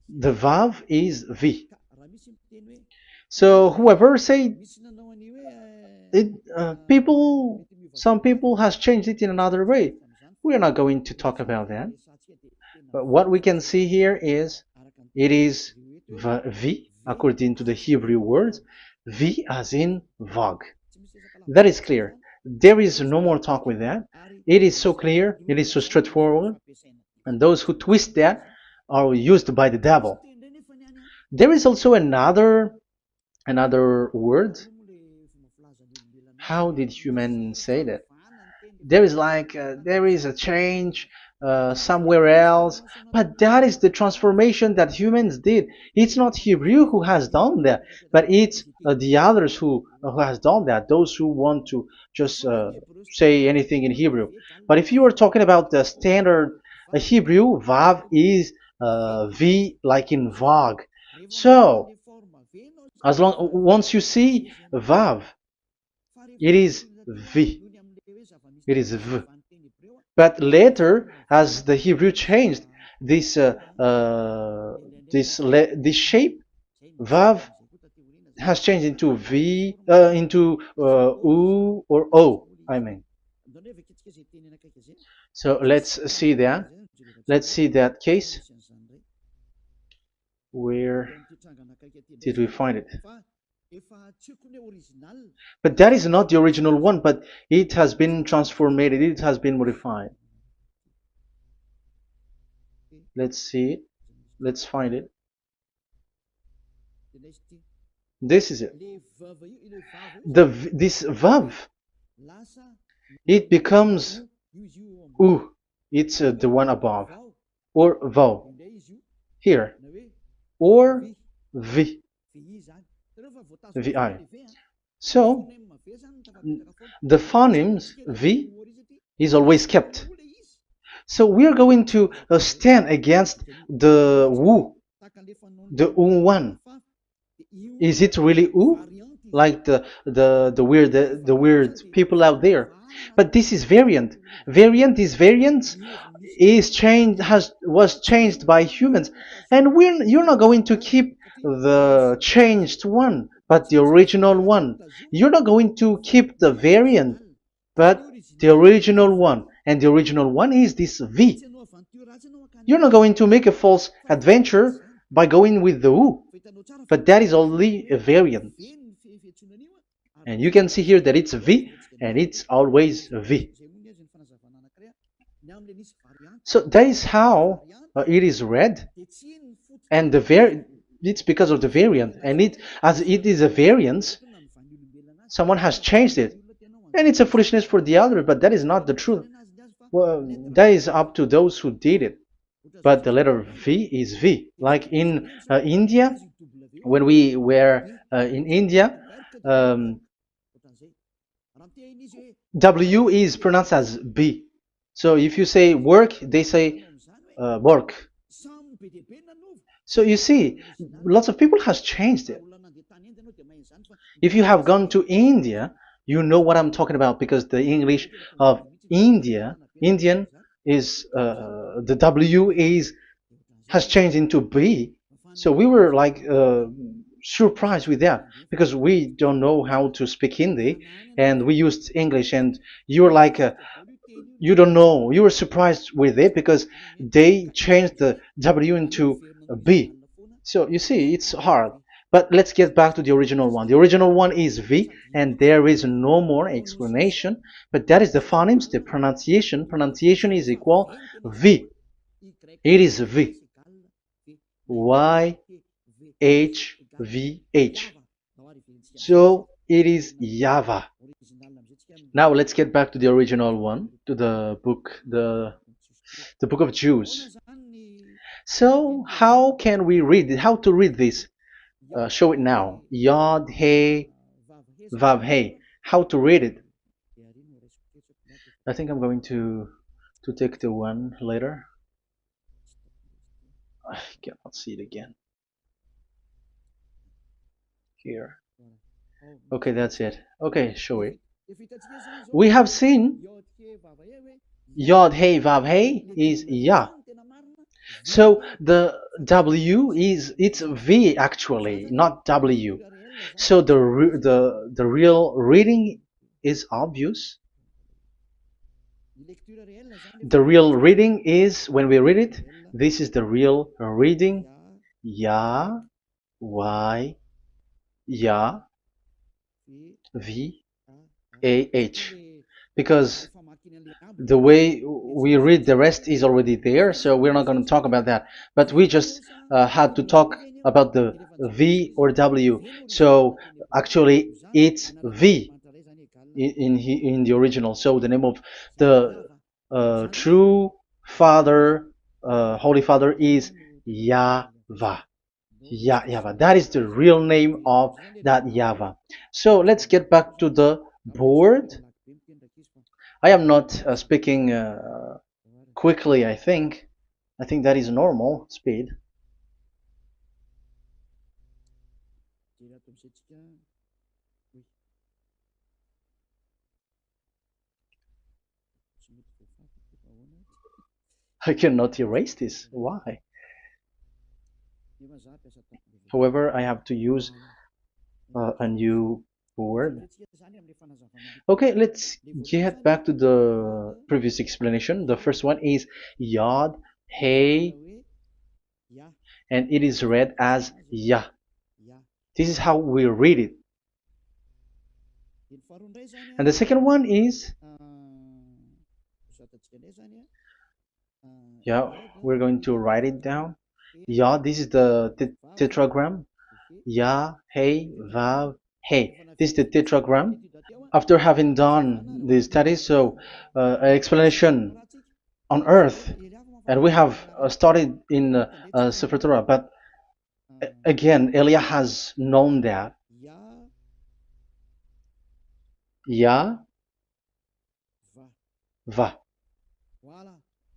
The Vav is V. So whoever say it, some people has changed it in another way. We are not going to talk about that. But what we can see here is it is V according to the Hebrew words, V as in Vag. That is clear. There is no more talk with that. It is so clear. It is so straightforward. And those who twist that are used by the devil. There is also another word. How did humans say that? There is there is a change somewhere else, but that is the transformation that humans did. It's not Hebrew who has done that, but it's the others who has done that. Those who want to just say anything in Hebrew. But if you are talking about the standard Hebrew, Vav is V like in Vag. So as long once you see Vav, it is V. It is V. But later, as the Hebrew changed, this this shape, Vav, has changed into V, into U or O. I mean. So let's see that. Let's see that case. Where did we find it? But that is not the original one, but it has been transformed, it has been modified. Let's see it. Let's find it. This is it. This vav, it becomes u. It's the one above, or vau here, or v, vi. So the phonemes v is always kept. So we are going to stand against the wu, the one. Is it really u? Like the weird people out there. But this is variant. Variance is changed, was changed by humans, and you're not going to keep the changed one, but the original one. You're not going to keep the variant, but the original one, and the original one is this V. You're not going to make a false adventure by going with the U, but that is only a variant. And you can see here that it's V, and it's always V. So that is how it is read, and it's because of the variant, and as it is a variance, someone has changed it, and it's a foolishness for the other, but that is not the truth. Well, that is up to those who did it. But the letter V is V. Like in India, when we were in India, W is pronounced as B. So if you say work, they say work. So you see, lots of people has changed it. If you have gone to India, you know what I'm talking about, because the English of Indian is the W has changed into B. So we were like surprised with that, because we don't know how to speak Hindi, and we used English, and you were like you don't know, you were surprised with it because they changed the W into a B. So you see, it's hard. But let's get back to the original one. The original one is V, and there is no more explanation. But that is the phonemes, the pronunciation. Pronunciation is equal V. It is V. Y H V H. So it is YAHVAH. Now let's get back to the original one, to the book, the book of Jews. So how can we read it? How to read this? Show it now. Yod He Vav He. How to read it? I think I'm going to take the one later. I cannot see it again. Here. Okay, that's it. Okay, show it. We have seen Yod He Vav He is Yah. So the W is it's V actually, not W. So the real reading is obvious. The real reading is when we read it. This is the real reading. Ya, Y, Ya, V, A, H. Because the way we read the rest is already there, so we're not going to talk about that. But we just had to talk about the V or W. So actually, it's V in the original. So the name of the true Father, Holy Father, is YAHVAH. YAHVAH. That is the real name of that YAHVAH. So let's get back to the board. I am not speaking quickly, I think. I think that is normal speed. I cannot erase this. Why? However, I have to use a new board. Okay, let's get back to the previous explanation. The first one is Yod, Hey, and it is read as Yah. This is how we read it. And the second one is, yeah, we're going to write it down. Yah, this is the tetragram. Yah, Hey, Vav, Hey. This is the tetragram. After having done the studies, so an explanation on earth, and we have started in Sefer Torah, but again, Elia has known that. Yah, Va.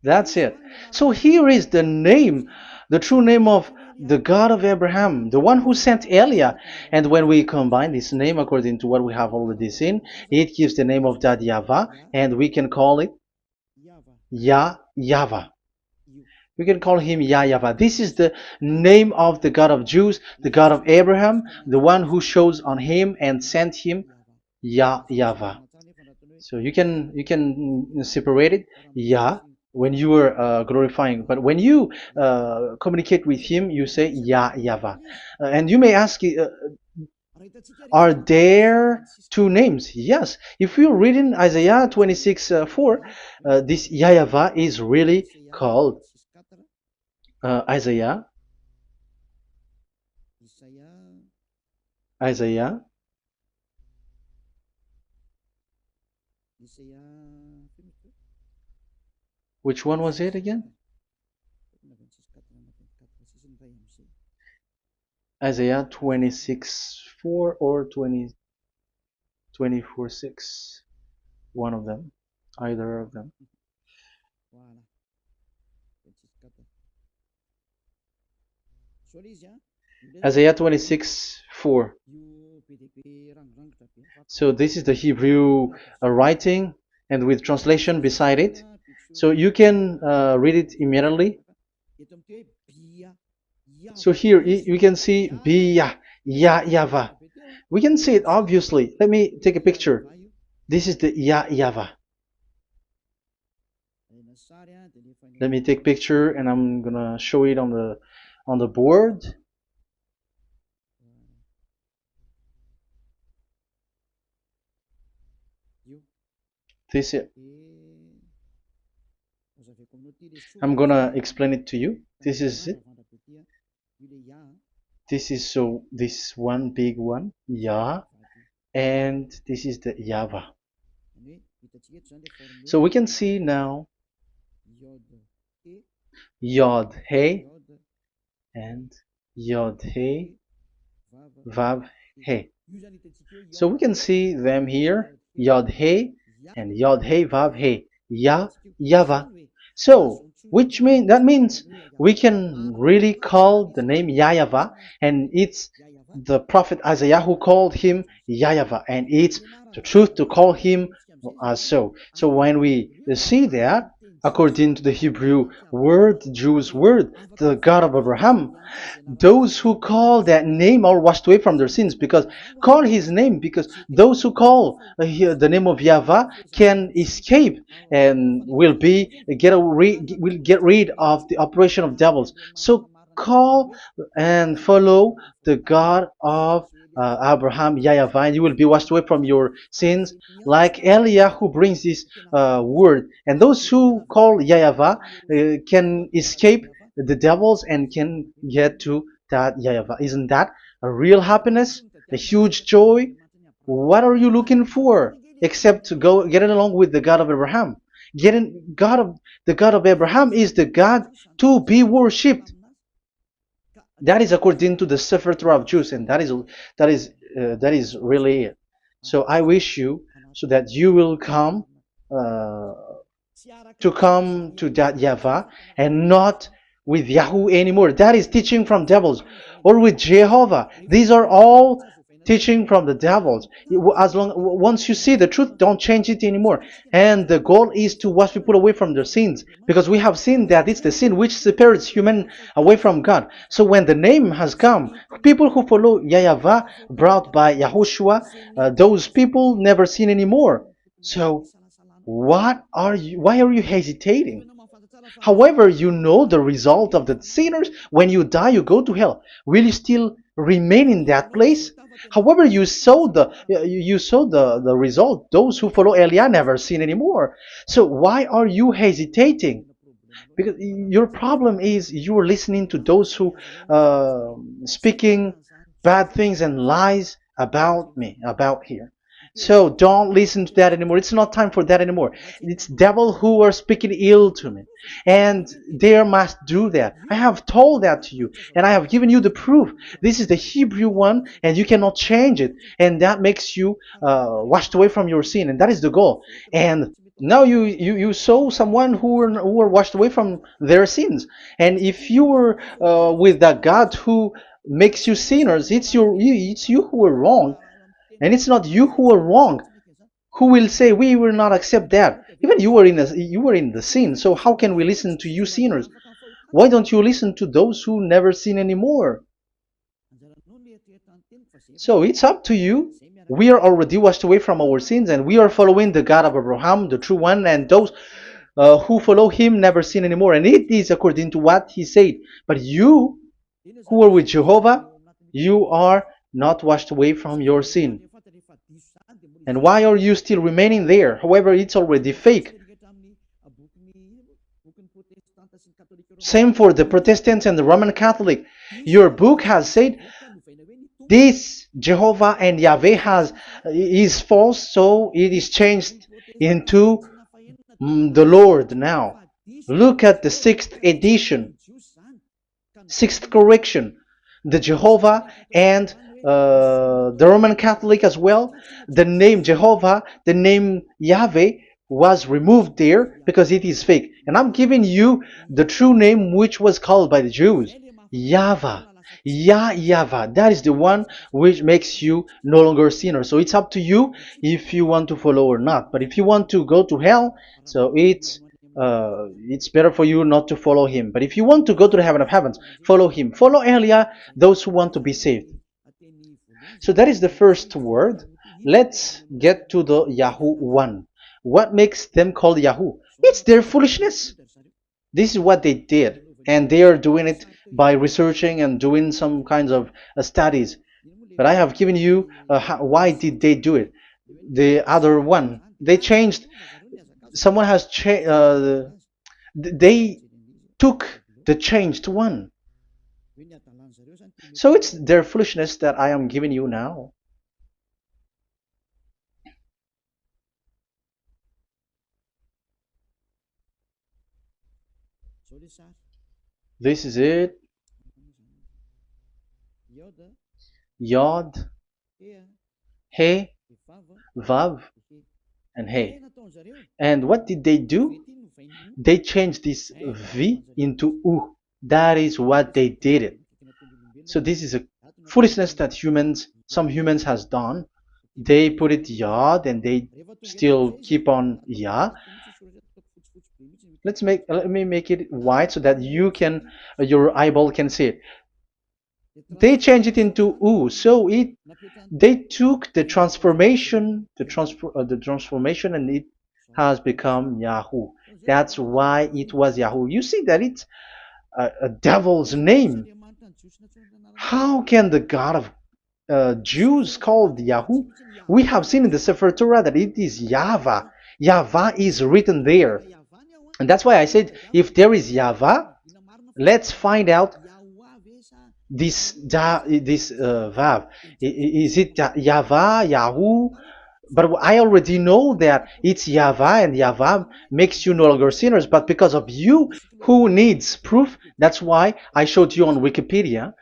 That's it. So here is the name, the true name of the God of Abraham, the one who sent Elia. And when we combine this name according to what we have already seen, it gives the name of that YAHVAH, and we can call it YAHVAH. We can call him YAHVAH. This is the name of the God of Jews, the God of Abraham, the one who shows on him and sent him, YAHVAH. So you can separate it, Yah, when you are glorifying, but when you communicate with him, you say YAHVAH. And you may ask, are there two names? Yes. If you read in Isaiah 26:4, this YAHVAH is really called Isaiah. Isaiah. Which one was it again? Isaiah 26:4 or 24:6. One of them. Either of them. Isaiah 26:4. So this is the Hebrew writing, and with translation beside it. So you can read it immediately. So here you can see Biyah, YAHVAH. We can see it obviously. Let me take a picture. This is the YAHVAH. Let me take a picture, and I'm gonna show it on the board. This is it. I'm gonna explain it to you. This is it. This is this one big one, Yah, and this is the YAHVAH. So we can see now Yod He and Yod He Vav He. So we can see them here, Yod He and Yod He Vav He, YAHVAH. So that means we can really call the name YAHVAH, and it's the prophet Isaiah who called him YAHVAH, and it's the truth to call him as so. So when we see that, according to the Hebrew word, the Jewish word, the God of Abraham. Those who call that name are washed away from their sins, because call his name, because those who call the name of Yahweh can escape and will get rid of the operation of devils. So call and follow the God of Abraham, Yahweh, and you will be washed away from your sins, like Eliah who brings this word. And those who call Yahweh can escape the devils and can get to that Yahweh. Isn't that a real happiness? A huge joy? What are you looking for except to go getting along with the God of Abraham? The God of Abraham is the God to be worshipped. That is according to the Sefer Torah of Jews, and that is really it. So I wish you so that you will uh, come to that Yahweh and not with Yahoo anymore. That is teaching from devils, or with Jehovah. These are all teaching from the devils. As long once you see the truth, don't change it anymore. And the goal is to wash people away from their sins, because we have seen that it's the sin which separates human away from God. So when the name has come, people who follow Yahweh brought by Yahushua, those people never sin anymore. So why are you hesitating? However, you know the result of the sinners. When you die, you go to hell. Will you still remain in that place? However, you saw the result. Those who follow Eliah never sin anymore. So why are you hesitating? Because your problem is you are listening to those who speaking bad things and lies about me, about here. So don't listen to that anymore. It's not time for that anymore. It's devil who are speaking ill to me, and they must do that. I have told that to you, and I have given you the proof. This is the Hebrew one, and you cannot change it, and that makes you washed away from your sin, and that is the goal. And now you saw someone who were washed away from their sins, and if you were with that God who makes you sinners, it's you who are wrong, and it's not you who are wrong. Who will say we will not accept that? Even you were in the sin, so how can we listen to you sinners? Why don't you listen to those who never sin anymore? So it's up to you. We are already washed away from our sins, and we are following the God of Abraham, the true one, and those who follow him never sin anymore. And it is according to what he said. But you who are with Jehovah, you are not washed away from your sin. And why are you still remaining there? However, it's already fake. Same for the Protestants and the Roman Catholic. Your book has said this Jehovah and Yahweh is false, so it is changed into the Lord now. Look at the 6th edition, 6th correction. The Jehovah and the Roman Catholic as well. The name Jehovah, the name Yahweh was removed there because it is fake. And I'm giving you the true name which was called by the Jews, YAHVAH. Yahvah. That is the one which makes you no longer a sinner. So it's up to you if you want to follow or not. But if you want to go to hell, so it's better for you not to follow him. But if you want to go to the heaven of heavens, follow him. Follow Eliah, those who want to be saved. So that is the first word. Let's get to the Yahoo one. What makes them called Yahoo? It's their foolishness. This is what they did, and they are doing it by researching and doing some kinds of studies. But I have given you why did they do it. The other one, they changed. Someone has changed. They took the changed one. So it's their foolishness that I am giving you now. This is it. Yod, He, Vav, and He. And what did they do? They changed this V into U. That is what they did it. So this is a foolishness that some humans has done. They put it Yod and they still keep on Yah. Let me make it white so that your eyeball can see it. They changed it into U, so it they took the transformation, and it has become Yahoo. That's why it was Yahoo. You see that it's a devil's name. How can the God of Jews called Yahoo? We have seen in the Sefer Torah that it is YAHVAH. YAHVAH is written there. And that's why I said, if there is YAHVAH, let's find out this Vav. Is it YAHVAH, Yahoo? But I already know that it's YAHVAH, and YAHVAH makes you no longer sinners. But because of you, who needs proof, that's why I showed you on Wikipedia,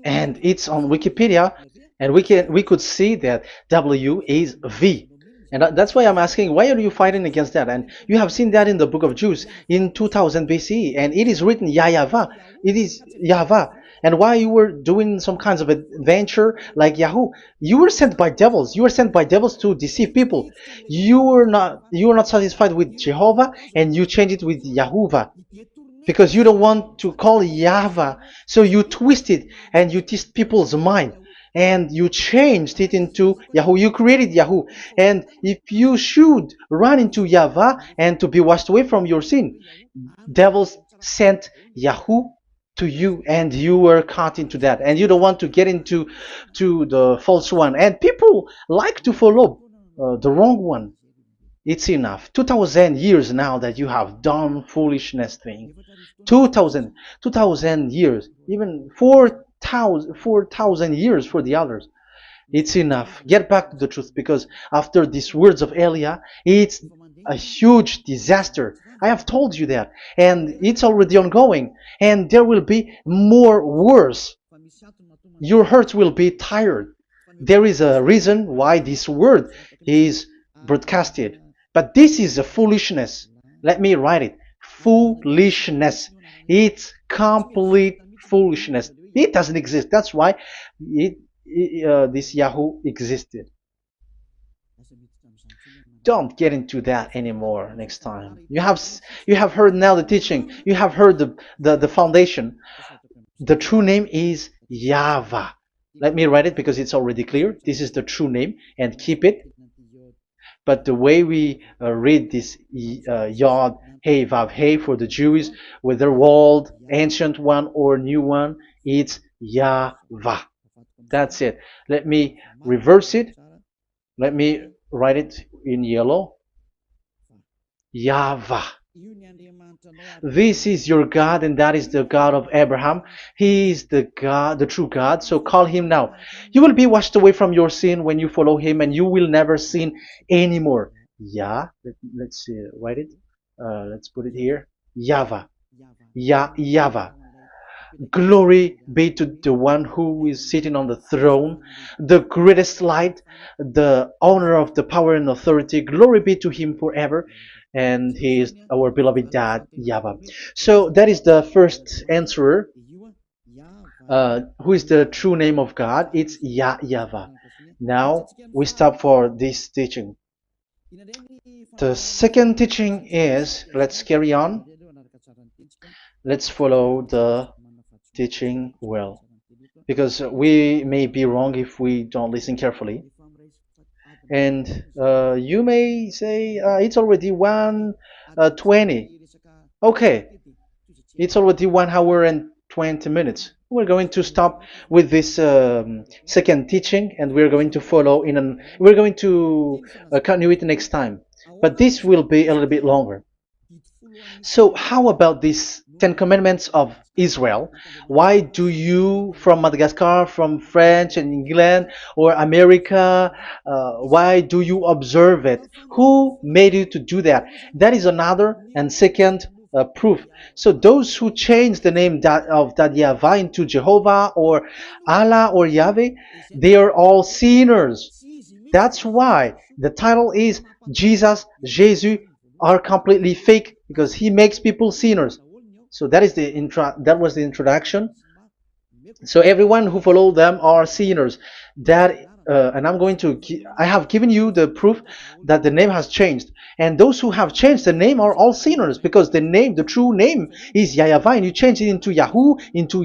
and it's on Wikipedia, and we could see that W is V. And that's why I'm asking, why are you fighting against that? And you have seen that in the book of Jude in 2000 BCE, and it is written YAHVAH. It is YAHVAH. And why you were doing some kinds of adventure like Yahoo? You were sent by devils. You were sent by devils to deceive people. You were not satisfied with Jehovah, and you changed it with Yahuwah, because you don't want to call Yahvah. So you twist it and you twist people's mind, and you changed it into Yahoo. You created Yahoo. And if you should run into Yahvah and to be washed away from your sin, devils sent Yahoo to you, and you were caught into that, and you don't want to get into the false one. And people like to follow the wrong one. It's enough. 2000 years now that you have done foolishness thing. 2000 years, even 4,000 years for the others. It's enough. Get back to the truth, because after these words of Elia, it's a huge disaster. I have told you that, and it's already ongoing, and there will be more worse. Your hearts will be tired. There is a reason why this word is broadcasted. But this is a foolishness. Let me write it. Foolishness. It's complete foolishness. It doesn't exist. That's why this Yahoo existed. Don't get into that anymore next time. You have heard now the teaching. You have heard the foundation. The true name is YAHVAH. Let me write it because it's already clear. This is the true name, and keep it. But the way we read this Yod, Hey, Vav, Hey for the Jews, whether old, ancient one, or new one, it's YAHVAH. That's it. Let me reverse it. Let me write it in yellow. YAHVAH. This is your God, and that is the God of Abraham. He is the God, the true God. So call him now. You will be washed away from your sin when you follow him, and you will never sin anymore. Let's write it. Let's put it here. YAHVAH. YAHVAH. Glory be to the one who is sitting on the throne, the greatest light, the owner of the power and authority. Glory be to him forever. And he is our beloved dad, YAHVAH. So that is the first answer. Who is the true name of God? It's YAHVAH. Now we stop for this teaching. The second teaching is, let's carry on. Let's follow the teaching well, because we may be wrong if we don't listen carefully. And you may say it's already 1:20. Okay, it's already 1 hour and 20 minutes. We're going to stop with this second teaching, and we're going to follow we're going to continue it next time. But this will be a little bit longer. So how about these 10 commandments of Israel? Why do you from Madagascar, from France and England or America, why do you observe it? Who made you to do that? That is another and second proof. So those who change the name of that Yahvah into Jehovah or Allah or Yahweh, they are all sinners. That's why the title is Jesus are completely fake, because he makes people sinners. So that was the introduction. So everyone who follow them are sinners. That and I have given you the proof that the name has changed. And those who have changed the name are all sinners, because the true name is YAHVAH, and you change it into Yahoo, into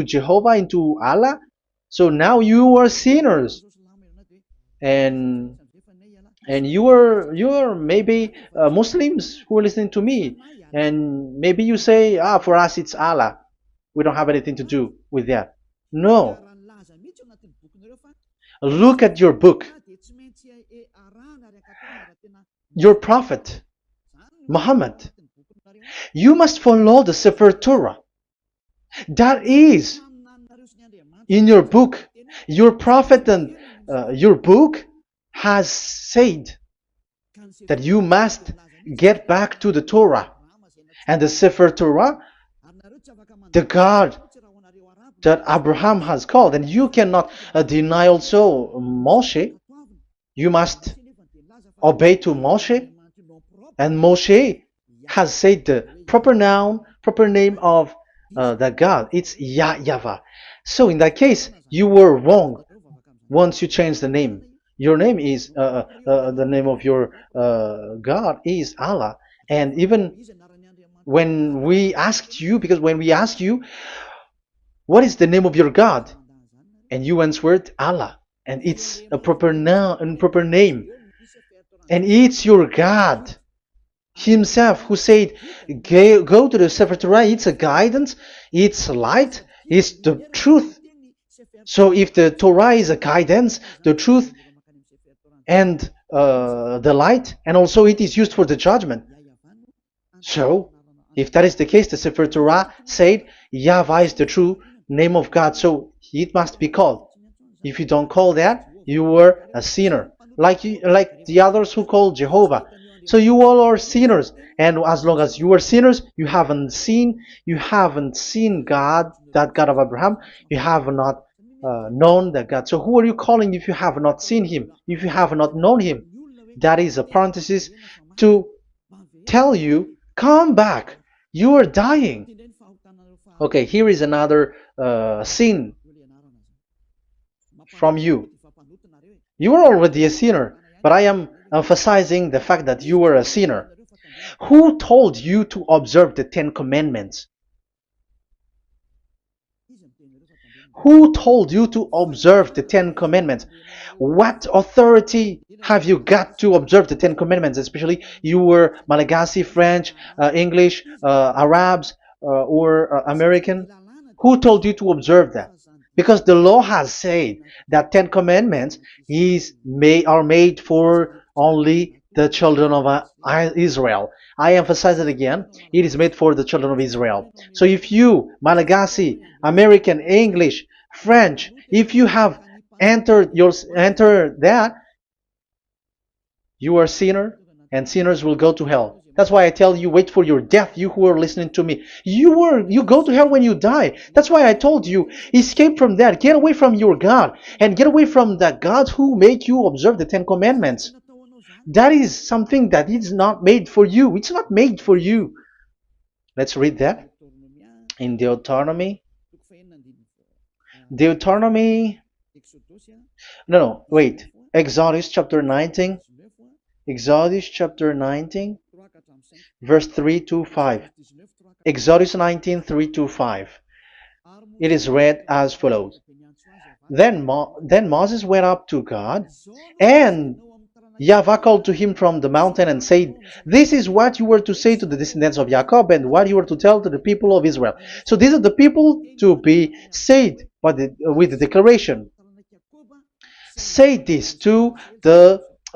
Jehovah, into Allah. So now you are sinners, and you are maybe Muslims who are listening to me, and maybe you say, for us it's Allah. We don't have anything to do with that. No, look at your book. Your prophet, Muhammad. You must follow the Sefer Torah. That is in your book. Your prophet and your book has said that you must get back to the Torah. And the Sefer Torah, the God that Abraham has called. And you cannot deny also Moshe. You must obey to Moshe. And Moshe has said the proper name of the God. It's YAHVAH. So in that case, you were wrong once you change the name. Your name is, the name of your God is Allah. And even when we asked you, because when we asked you, what is the name of your God? And you answered Allah. And it's a proper name. And it's your God Himself who said, go to the Sefer Torah. It's a guidance, it's light, it's the truth. So if the Torah is a guidance, the truth, and the light, and also it is used for the judgment. So if that is the case, the Sefer Torah said YAHVAH is the true name of God, so it must be called. If you don't call that, you were a sinner, like the others who call Jehovah. So you all are sinners, and as long as you are sinners, you haven't seen God, that God of Abraham. You have not known that God. So who are you calling if you have not seen Him? If you have not known Him? That is a parenthesis to tell you, come back. You are dying. Okay, here is another sin from you. You are already a sinner, but I am emphasizing the fact that you were a sinner. Who told you to observe the 10 commandments? Who told you to observe the 10 commandments? What authority have you got to observe the 10 commandments? Especially you were Malagasy, French, English, Arabs, or American. Who told you to observe that? Because the law has said that 10 commandments are made for only the children of Israel. I emphasize it again. It is made for the children of Israel. So if you, Malagasy, American, English, French, if you have entered that, you are a sinner, and sinners will go to hell. That's why I tell you, wait for your death, you who are listening to me. You go to hell when you die. That's why I told you, escape from that. Get away from your God, and get away from the God who made you observe the 10 commandments. That is something that is not made for you. It's not made for you. Let's read that in Deuteronomy. Wait. Exodus chapter 19. Exodus chapter 19, verse 3 to 5. Exodus 19, 3 to 5. It is read as follows. Then Moses went up to God, and YAHVAH called to him from the mountain and said, this is what you were to say to the descendants of Jacob, and what you were to tell to the people of Israel. So these are the people to be saved with the declaration. Say this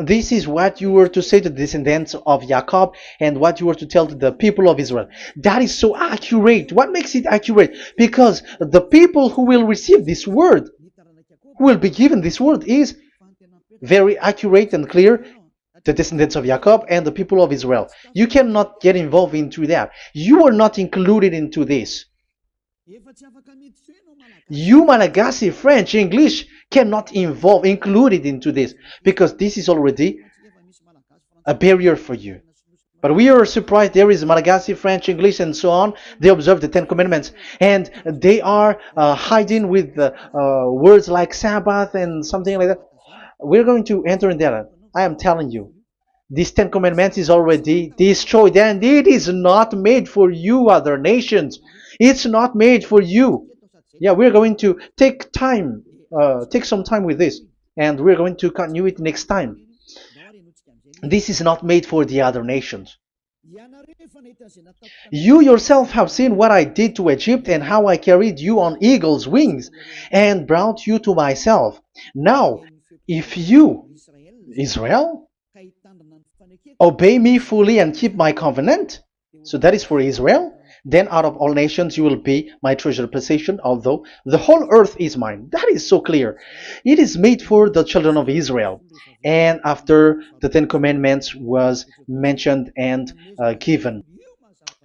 this is what you were to say to the descendants of Jacob, and what you were to tell to the people of Israel. That is so accurate. What makes it accurate? Because the people who will receive this word, who will be given this word, is very accurate and clear. The descendants of Jacob and the people of Israel. You cannot get involved into that. You are not included into this. You, Malagasy, French, English, cannot included into this, because this is already a barrier for you. But we are surprised there is Malagasy, French, English, and so on. They observe the Ten Commandments, and they are hiding with words like Sabbath and something like that. We're going to enter in that. I am telling you, this Ten Commandments is already destroyed, and it is not made for you, other nations. It's not made for you. Yeah, we're going to take some time with this, and we're going to continue it next time. This is not made for the other nations. You yourself have seen what I did to Egypt and how I carried you on eagle's wings and brought you to myself. Now, if you, Israel, obey me fully and keep my covenant, so that is for Israel, then out of all nations you will be my treasured possession, although the whole earth is mine. That is so clear. It is made for the children of Israel. And after the Ten Commandments was mentioned and given.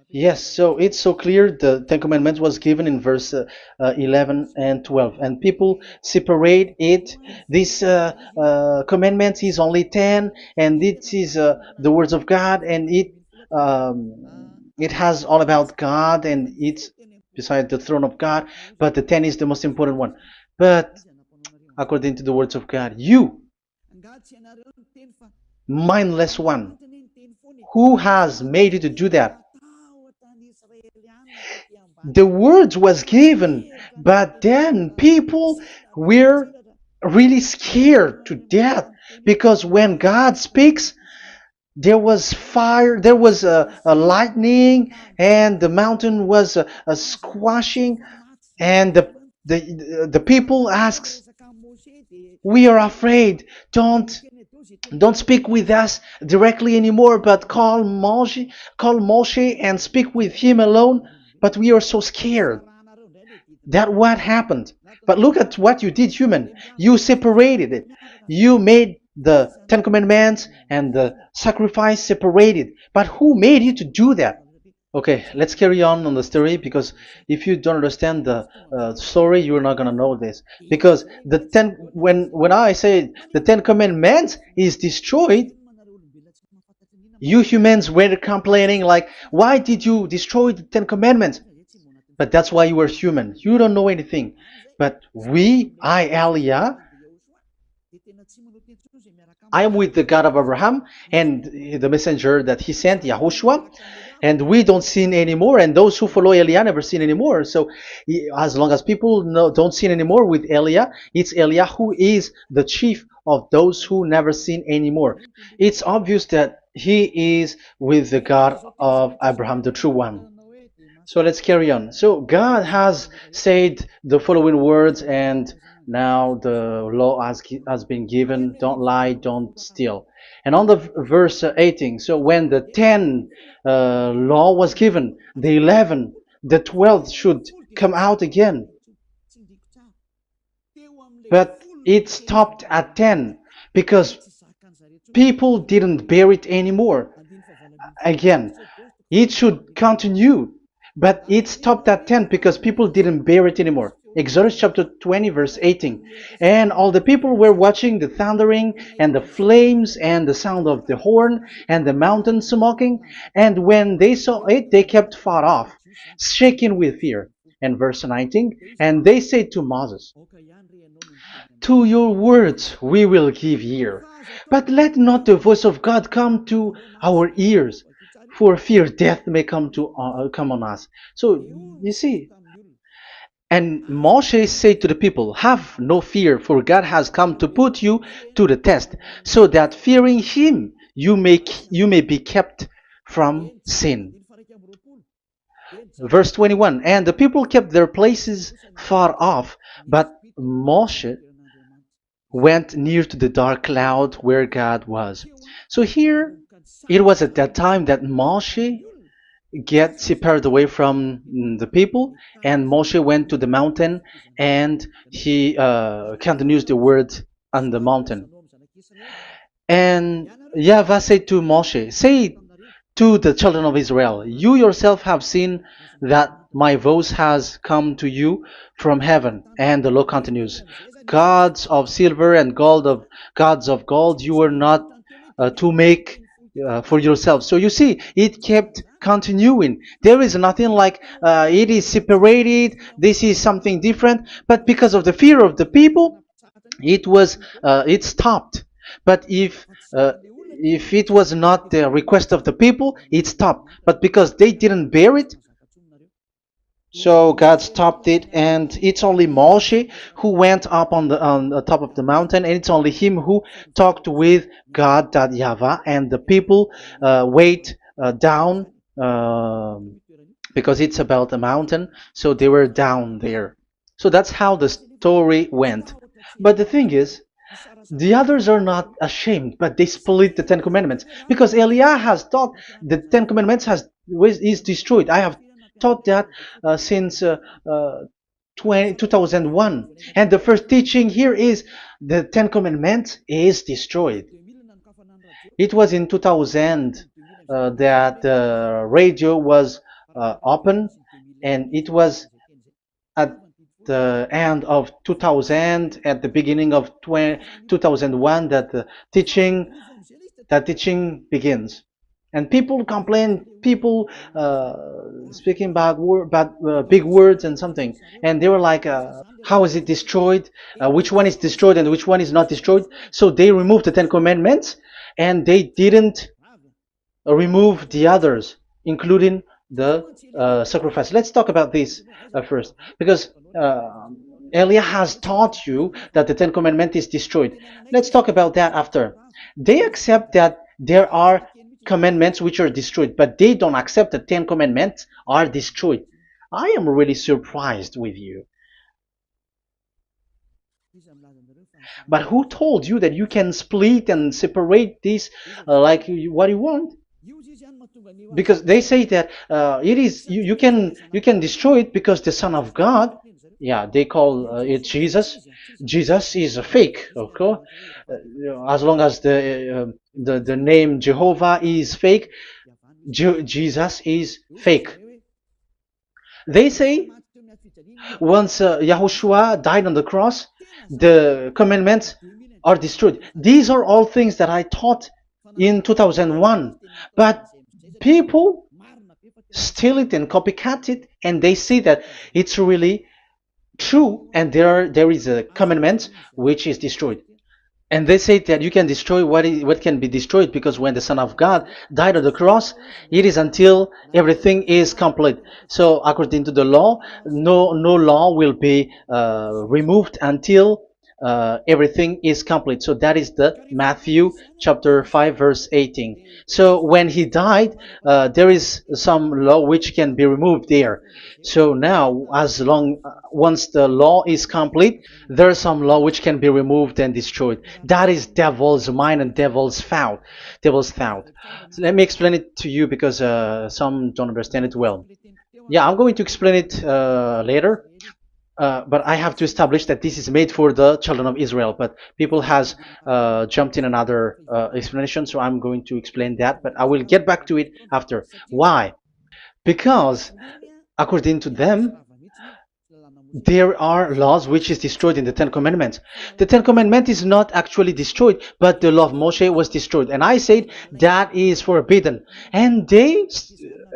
Yes, so it's so clear. The Ten Commandments was given in verse 11 and 12, and people separate it. This commandment is only 10, and it is the words of God, and it has all about God, and it's beside the throne of God. But the 10 is the most important one. But according to the words of God, you, mindless one, who has made you to do that? The words was given, but then people were really scared to death because when God speaks, there was fire, there was a lightning, and the mountain was a squashing, and the people asks, "We are afraid. Don't speak with us directly anymore, but call Moshe and speak with him alone." But we are so scared. That what happened. But look at what you did, human. You separated it. You made the Ten Commandments and the sacrifice separated. But who made you to do that? Okay, let's carry on the story because if you don't understand the story, you're not gonna know this. Because when I say the Ten Commandments is destroyed, you humans were complaining like, why did you destroy the Ten Commandments? But that's why you were human. You don't know anything. But Elia, I am with the God of Abraham and the messenger that he sent, YAHOSHUAH, and we don't sin anymore, and those who follow Elia never sin anymore. So as long as people don't sin anymore with Elia, it's Elia who is the chief of those who never sin anymore. It's obvious that he is with the God of Abraham, the true one. So let's carry on. So God has said the following words, and now the law has been given. Don't lie, don't steal. And on the verse 18, so when the 10 law was given, the 11, the 12th should come out again. But it stopped at 10 because people didn't bear it anymore. Again, it should continue. But it stopped at 10 because people didn't bear it anymore. Exodus chapter 20 verse 18. And all the people were watching the thundering and the flames and the sound of the horn and the mountain smoking. And when they saw it, they kept far off, shaking with fear. And verse 19. And they said to Moses, "To your words we will give ear, but let not the voice of God come to our ears, for fear death may come on us." So you see, and Moshe said to the people, "Have no fear, for God has come to put you to the test, so that fearing Him you may be kept from sin." Verse 21, and the people kept their places far off, but Moshe went near to the dark cloud where God was. So here, it was at that time that Moshe get separated away from the people, and Moshe went to the mountain and he continues the word on the mountain. And YAHVAH said to Moshe, "Say to the children of Israel, you yourself have seen that my voice has come to you from heaven." And the law continues, "Gods of silver and gods of gold you were not to make for yourself. So you see, it kept continuing. There is nothing like it is separated. This is something different. But because of the fear of the people, it stopped. But if it was not the request of the people, it stopped. But because they didn't bear it, so God stopped it, and it's only Moshe who went up on the top of the mountain, and it's only him who talked with God, that YAHVAH, and the people wait down, because it's about a mountain, so they were down there. So that's how the story went. But the thing is, the others are not ashamed, but they split the Ten Commandments, because Eliah has taught the Ten Commandments is destroyed. I have taught that since 2001, and the first teaching here is the Ten Commandments is destroyed. It was in 2000 that the radio was open, and it was at the end of 2000, at the beginning of 2001, that the teaching begins. And people complain, people speaking bad big words and something, and they were like, how is it destroyed? Which one is destroyed and which one is not destroyed? So they removed the Ten Commandments, and they didn't remove the others, including the sacrifice. Let's talk about this first, because Elia has taught you that the Ten Commandments is destroyed. Let's talk about that after. They accept that there are commandments which are destroyed, but they don't accept that 10 commandments are destroyed. I am really surprised with you. But who told you that you can split and separate this what you want? Because they say that it is you can destroy it because the Son of God, yeah, they call it Jesus. Jesus is a fake, okay? As long as the name Jehovah is fake, Jesus is fake. They say once Yahushua died on the cross, the commandments are destroyed. These are all things that I taught in 2001, but people steal it and copycat it, and they see that it's really true, and there is a commandment which is destroyed. And they say that you can destroy what can be destroyed, because when the Son of God died on the cross, it is until everything is complete. So according to the law, no law will be removed until everything is complete. So that is the Matthew chapter 5 verse 18. So when he died, there is some law which can be removed there. So now, once the law is complete, there is some law which can be removed and destroyed. That is devil's mind and devil's thought. Devil's thought. So let me explain it to you, because some don't understand it well. Yeah, I'm going to explain it later. But I have to establish that this is made for the children of Israel. But people has jumped in another explanation, so I'm going to explain that. But I will get back to it after. Why? Because according to them, there are laws which is destroyed in the Ten Commandments. The Ten Commandments is not actually destroyed, but the law of Moshe was destroyed. And I said that is forbidden. And they,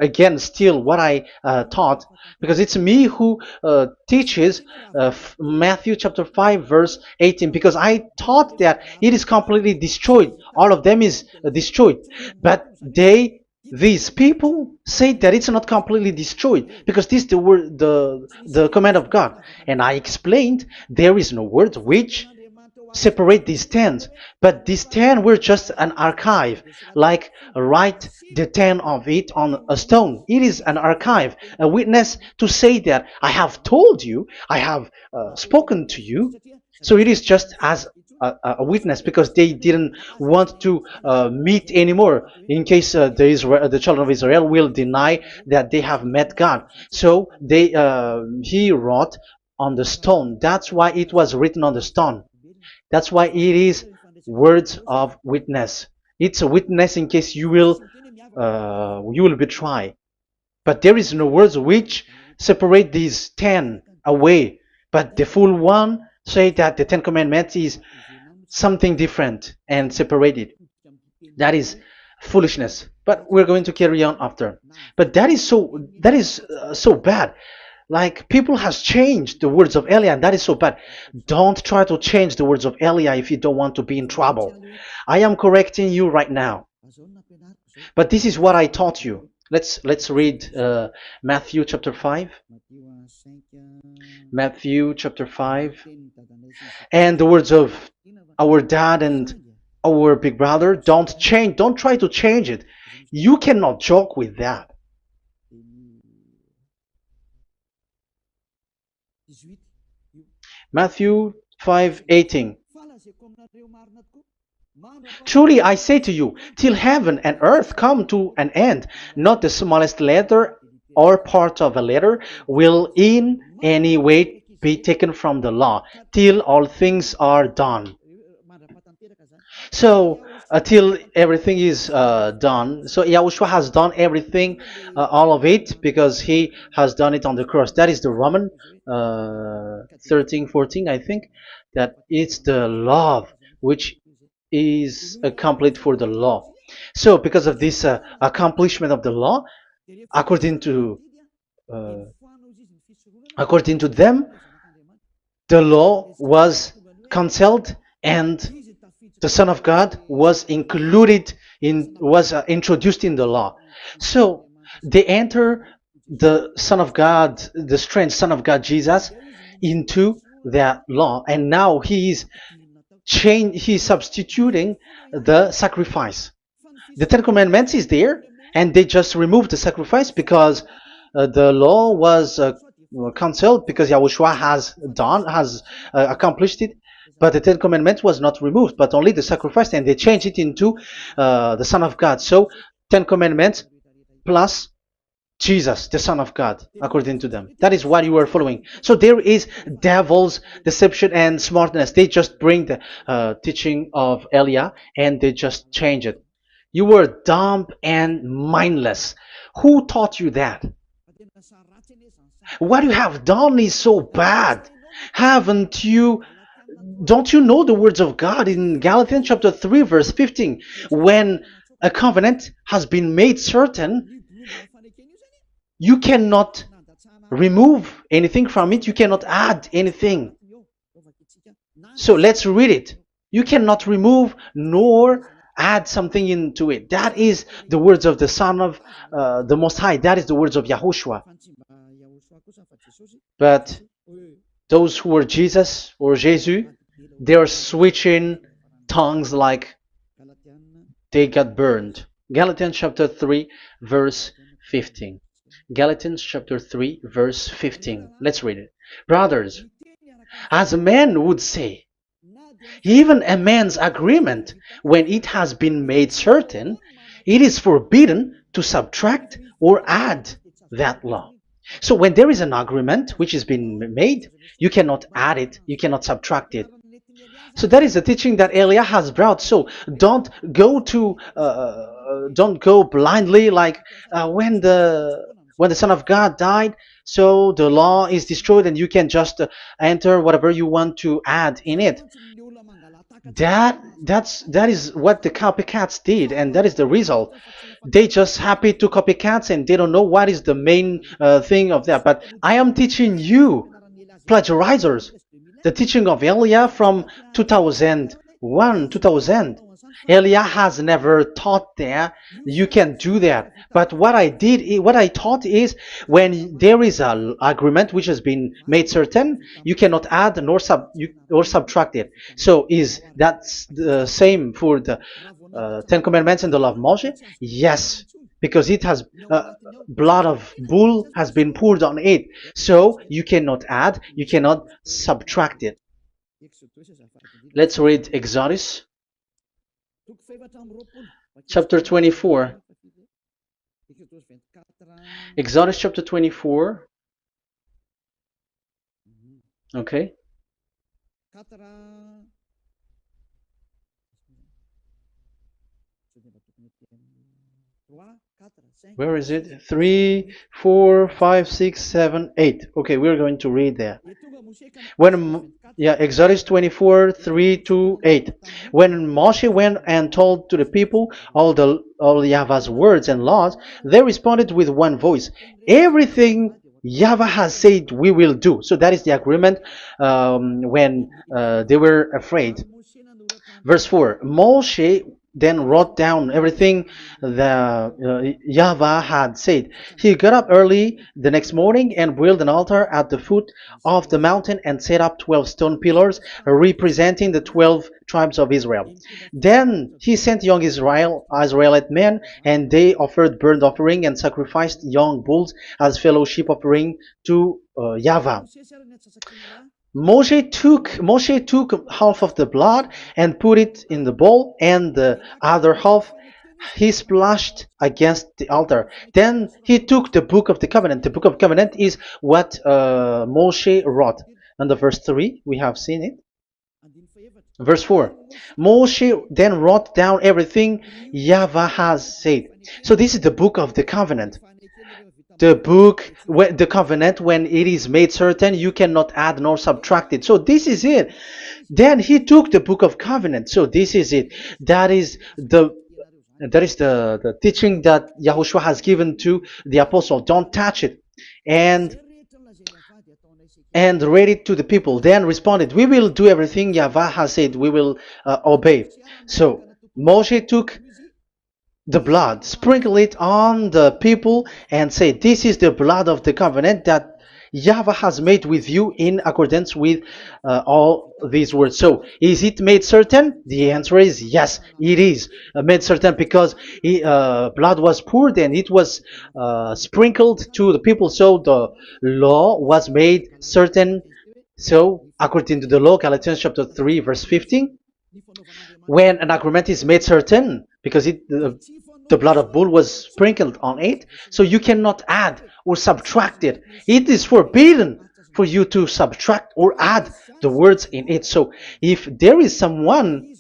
again, steal what I taught, because it's me who teaches Matthew chapter 5 verse 18, because I taught that it is completely destroyed. All of them is destroyed. But these people say that it's not completely destroyed, because this is the word, the command of God. And I explained there is no word which separate these 10, but these 10 were just an archive, like write the 10 of it on a stone. It is an archive, a witness to say that I have told you, I have spoken to you. So it is just as a witness, because they didn't want to meet anymore, in case the children of Israel will deny that they have met God. So he wrote on the stone. That's why it was written on the stone. That's why it is words of witness. It's a witness in case you will betray. But there is no words which separate these 10 away. But the full one say that the 10 commandments is something different and separated. That is foolishness. But we're going to carry on after. But that is so bad. Like people has changed the words of Elia, and that is so bad. Don't try to change the words of Elia if you don't want to be in trouble. I am correcting you right now. But this is what I taught you. Let's read Matthew chapter 5. Matthew chapter 5. And the words of our dad and our big brother, don't try to change it. You cannot joke with that. Matthew 5:18. Truly I say to you, till heaven and earth come to an end, not the smallest letter or part of a letter will in any way be taken from the law, till all things are done. So until everything is done, so Yahushua has done everything, all of it, because he has done it on the cross. That is the Roman 13, 14, I think, that it's the love which is complete for the law. So because of this accomplishment of the law, according to uh, according to them, the law was cancelled and the Son of God was included in was introduced in the law. So they enter the Son of God, the strange Son of God Jesus, into that law, and now he is he's substituting the sacrifice. The Ten Commandments is there, and they just removed the sacrifice because the law was cancelled because Yahushua has accomplished it. But the Ten Commandments was not removed, but only the sacrifice, and they changed it into the Son of God. So Ten Commandments plus Jesus, the Son of God, according to them. That is what you are following. So there is devil's deception and smartness. They just bring the teaching of Elia and they just change it. You were dumb and mindless. Who taught you that? What you have done is so bad. Haven't you? Don't you know the words of God in Galatians chapter 3, verse 15? When a covenant has been made certain, you cannot remove anything from it. You cannot add anything. So let's read it. You cannot remove nor add something into it. That is the words of the Son of the Most High. That is the words of Yahushua. But those who were Jesus or Jesus, they are switching tongues like they got burned. Galatians chapter 3, verse 15. Galatians chapter 3, verse 15. Let's read it. Brothers, as a man would say, even a man's agreement, when it has been made certain, it is forbidden to subtract or add that law. So when there is an agreement which has been made, you cannot add it, you cannot subtract it. So that is the teaching that Elia has brought. So don't go blindly like when the Son of God died. So the law is destroyed, and you can just enter whatever you want to add in it. That is what the copycats did, and that is the result. They just happy to copycats, and they don't know what is the main thing of that. But I am teaching you, plagiarizers, the teaching of Elia from 2001, 2000. Elia has never taught that you can do that. But what I taught is when there is an agreement which has been made certain, you cannot add or subtract it. So is that the same for the Ten Commandments and the law of Moshe? Yes, because it has blood of bull has been poured on it. So you cannot add, you cannot subtract it. Let's read Exodus chapter 24. Exodus chapter 24. Okay. Where is it? 3, 4, 5, 6, 7, 8. Okay, we're going to read there. Yeah, Exodus 24, 3 to 8. When Moshe went and told to the people all Yahweh's words and laws, they responded with one voice. Everything Yahweh has said we will do. So that is the agreement when they were afraid. Verse 4, Moshe then wrote down everything the Yahweh had said. He got up early the next morning and built an altar at the foot of the mountain and set up 12 stone pillars representing the 12 tribes of Israel. Then he sent young Israelite men, and they offered burnt offering and sacrificed young bulls as fellowship offering to Yahweh. Moshe took half of the blood and put it in the bowl, and the other half he splashed against the altar. Then he took the book of the covenant. The book of covenant is what Moshe wrote. And the verse 3, we have seen it. Verse 4, Moshe then wrote down everything Yahweh has said. So this is the book of the covenant. The covenant, when it is made certain, you cannot add nor subtract it. So this is it. Then he took the book of covenant. So this is it. That is the teaching that Yahushua has given to the apostle. Don't touch it. And read it to the people. Then responded, we will do everything Yahweh has said. We will obey. So Moshe took the blood, sprinkle it on the people, and say, this is the blood of the covenant that Yahweh has made with you in accordance with all these words. So, is it made certain? The answer is yes, it is made certain, because blood was poured and it was sprinkled to the people. So, the law was made certain. So, according to the law, Galatians chapter 3, verse 15, when an agreement is made certain, because the blood of bull was sprinkled on it, so you cannot add or subtract it. It is forbidden for you to subtract or add the words in it. So if there is something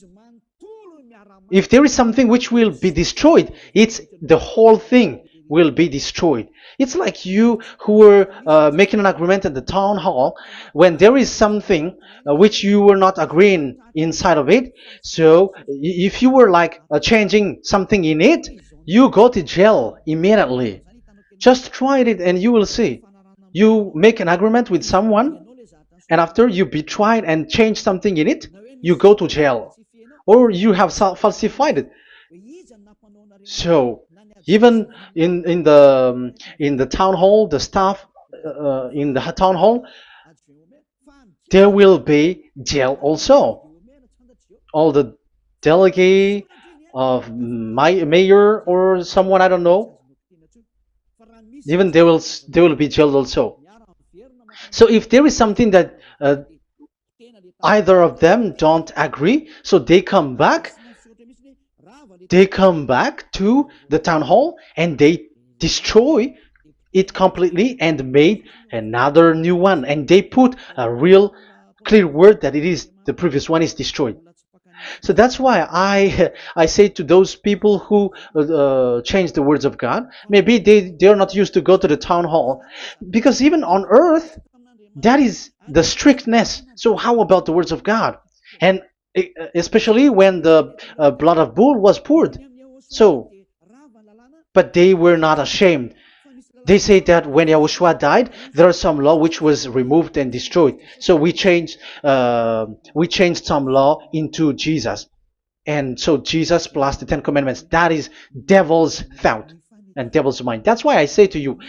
which will be destroyed, it's the whole thing will be destroyed. It's like you who were making an agreement at the town hall, when there is something which you were not agreeing inside of it. So if you were like changing something in it, you go to jail immediately. Just try it and you will see. You make an agreement with someone, and after you betray it and change something in it, you go to jail, or you have falsified it. So even in the town hall, the staff in the town hall, there will be jail also. All the delegate of mayor or someone, I don't know, even they will be jailed also. So if there is something that either of them don't agree, so they come back to the town hall and they destroy it completely and made another new one, and they put a real clear word that it is the previous one is destroyed. So that's why I say to those people who change the words of God, maybe they're not used to go to the town hall, because even on earth that is the strictness. So how about the words of God? And especially when the blood of bull was poured. So, but they were not ashamed. They say that when Yahushua died, there are some law which was removed and destroyed. So we changed some law into Jesus, and so Jesus plus the Ten Commandments. That is devil's thought and devil's mind. That's why I say to you,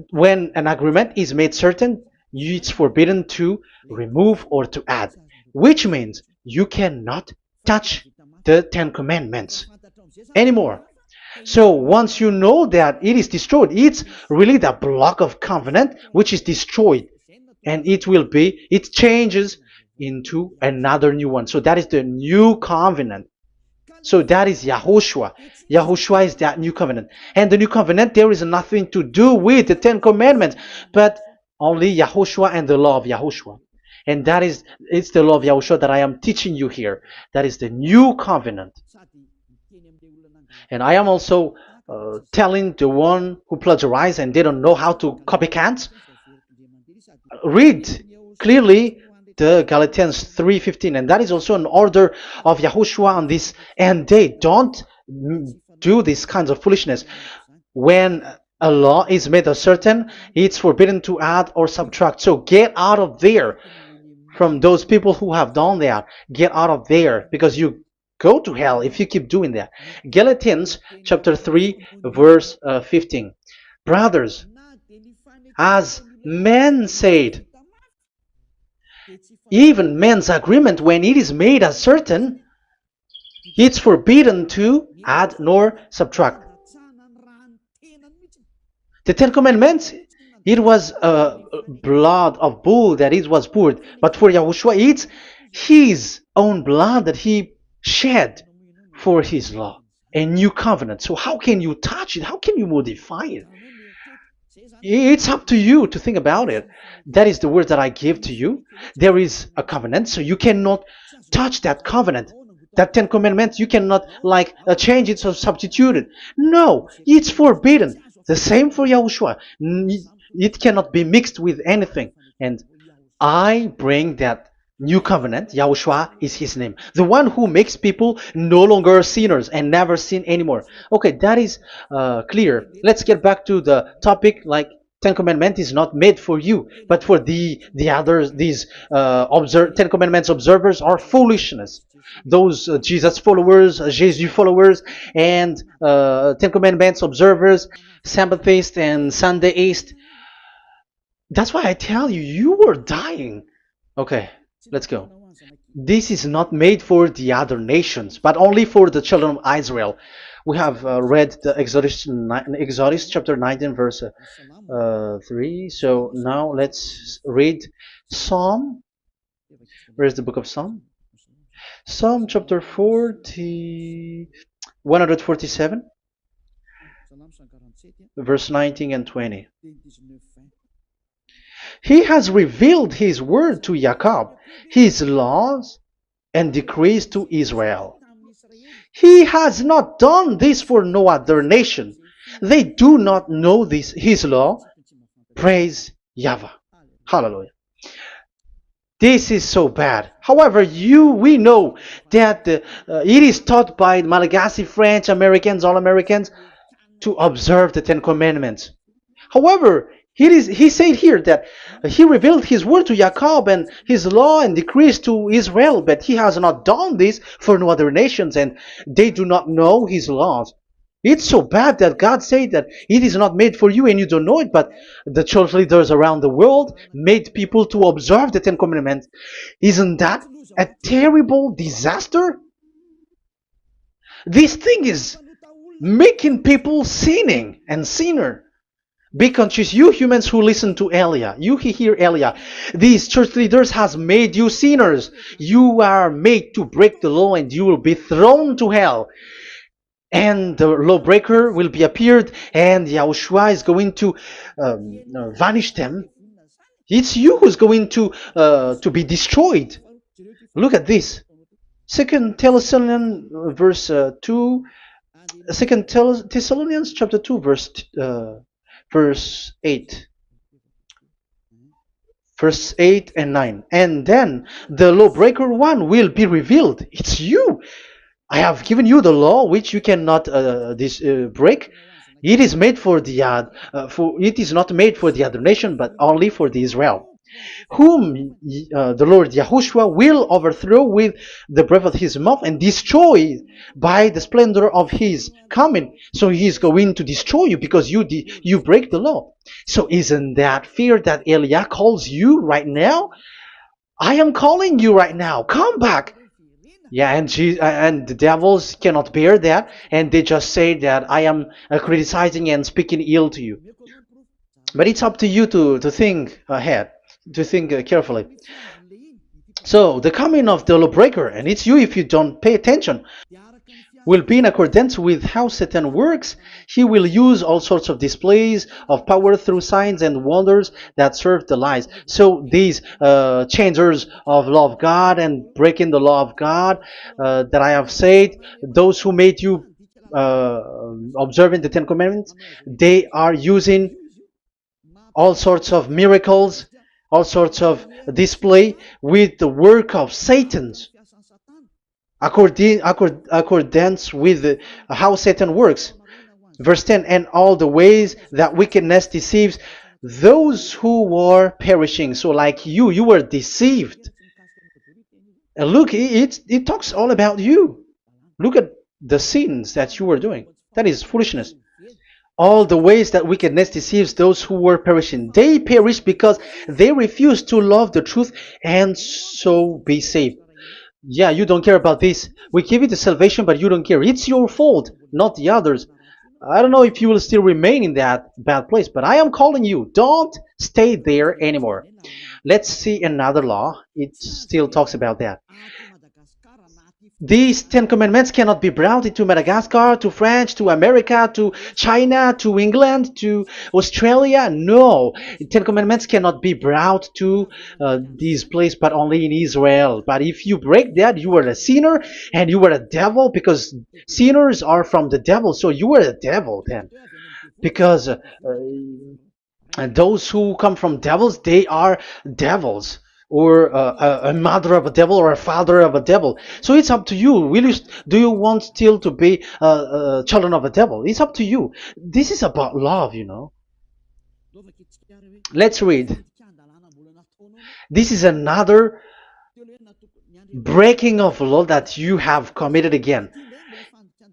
when an agreement is made certain, it's forbidden to remove or to add, which means you cannot touch the Ten Commandments anymore. So once you know that it is destroyed, it's really the block of covenant which is destroyed, and it changes into another new one. So that is the new covenant. So that is Yahushua. Yahushua is that new covenant. And the new covenant, there is nothing to do with the Ten Commandments, but only Yahushua and the law of Yahushua. And it's the law of Yahushua that I am teaching you here. That is the new covenant. And I am also telling the one who plagiarize and they don't know how to copycat, read clearly the Galatians 3:15, and that is also an order of Yahushua on this end day. Don't do these kinds of foolishness. When a law is made uncertain, it's forbidden to add or subtract. So get out of there from those people who have done that. Get out of there, because you go to hell if you keep doing that. Galatians chapter 3 verse 15. Brothers, as men said, even men's agreement, when it is made uncertain, it's forbidden to add nor subtract. The Ten Commandments, it was blood of bull that it was poured, but for Yahushua, it's his own blood that he shed for his law, a new covenant. So how can you touch it? How can you modify it? It's up to you to think about it. That is the word that I give to you. There is a covenant, so you cannot touch that covenant. That Ten Commandments, you cannot change it or substitute it. No, it's forbidden. The same for Yahushua. It cannot be mixed with anything. And I bring that new covenant. Yahushua is his name. The one who makes people no longer sinners and never sin anymore. Okay, that is clear. Let's get back to the topic. Ten Commandments is not made for you, but for the others. These Ten Commandments observers are foolishness. Those Jesus followers, Jesus followers, and Ten Commandments observers, Sabbathists and Sundayist. That's why I tell you, you were dying. Okay, let's go. This is not made for the other nations, but only for the children of Israel. We have read the Exodus chapter 19 verse 3. So now let's read Psalm. Where's the book of Psalm? Psalm chapter 147, verse 19 and 20. He has revealed his word to Jacob, his laws and decrees to Israel. He has not done this for no other nation. They do not know this, his law. Praise YAHVAH. Hallelujah. This is so bad. However, we know that it is taught by Malagasy, French, Americans, all Americans, to observe the Ten Commandments. However, he said here that he revealed his word to Jacob and his law and decrees to Israel, but he has not done this for no other nations, and they do not know his laws. It's so bad that God said that it is not made for you and you don't know it, but the church leaders around the world made people to observe the Ten Commandments. Isn't that a terrible disaster? This thing is making people sinning and sinner. Be conscious, you humans who listen to Elia, you hear Elia. These church leaders has made you sinners. You are made to break the law and you will be thrown to hell. And the lawbreaker will be appeared, and Yahushua is going to vanish them. It's you who's going to be destroyed. Look at this. Second Thessalonians verse 2. Second Thessalonians chapter 2 verse 8. Verse 8 and 9. And then the lawbreaker one will be revealed. It's you. I have given you the law which you cannot break. It is made for the it is not made for the other nation, but only for the Israel, whom the Lord Yahushua will overthrow with the breath of his mouth and destroy by the splendor of his coming. So he is going to destroy you because you break the law. So isn't that fear that Elia calls you right now? I am calling you right now. Come back. Yeah, and the devils cannot bear that, and they just say that I am criticizing and speaking ill to you. But it's up to you to think ahead, to think carefully. So the coming of the lawbreaker, and it's you if you don't pay attention. will be in accordance with how Satan works. He will use all sorts of displays of power through signs and wonders that serve the lies. So these changers of law of God and breaking the law of God that I have said, those who made you uh, observing the Ten Commandments, they are using all sorts of miracles, all sorts of display with the work of Satan's accordance with how Satan works. Verse 10, and all the ways that wickedness deceives those who were perishing. So like you were deceived. And look, it talks all about you. Look at the sins that you were doing. That is foolishness. All the ways that wickedness deceives those who were perishing. They perish because they refuse to love the truth and so be saved. Yeah, you don't care about this. We give you the salvation, but you don't care. It's your fault, not the others. I don't know if you will still remain in that bad place, but I am calling you. Don't stay there anymore. Let's see another law. It still talks about that. These Ten Commandments cannot be brought into Madagascar, to France, to America, to China, to England, to Australia. No, Ten Commandments cannot be brought to these places, but only in Israel. But if you break that, you are a sinner and you are a devil, because sinners are from the devil. So you are a devil then, because and those who come from devils, they are devils, or a mother of a devil, or a father of a devil. So it's up to you. Do you want still to be children of a devil? It's up to you. This is about love, you know. Let's read. This is another breaking of law that you have committed again.